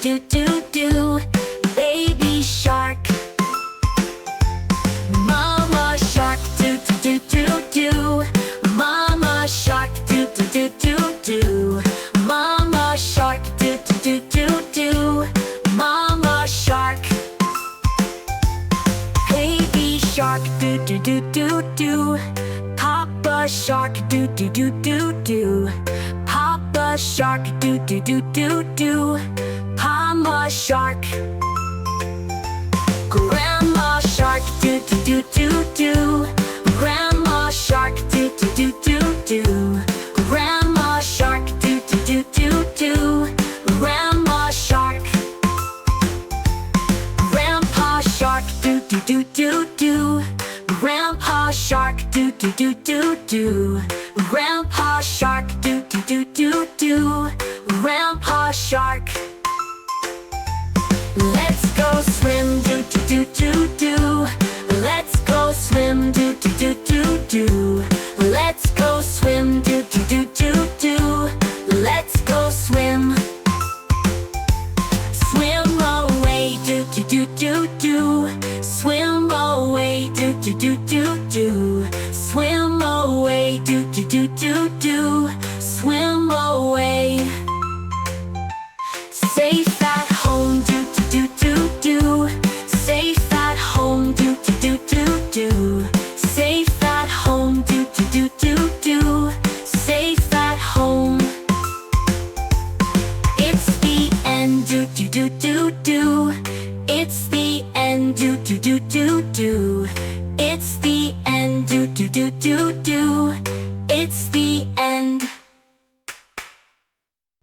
do do do. Baby shark. Mama shark, do do do do do. Mama shark, do do do do do. Mama shark, do do do do do. Mama shark. Baby shark, do do do do do. Papa shark, do do do do do. Papa shark, do do do do do. Mama shark. Grandma shark, do do do do do. Grandma shark, do do do do do. Grandma shark, do do do do do. Grandma shark. Grandpa shark, do do do do do. Grandpa shark, do do do do do. Grandpa shark, do do do do do. Grandpa shark. Let's go swim, do do do do do. Let's go swim, do do do do do. Let's go swim, do do do do do. Let's go swim. Swim away, do do do do do. Swim away, do do do do do. Swim away, do do do do do. Swim away. Safe at home, do do do do do. Safe at home, do do do do do. Safe at home, do do do do do. Safe at home. It's the end, do do do do do. It's the end, do do do do do. It's the end, do do do do do. It's the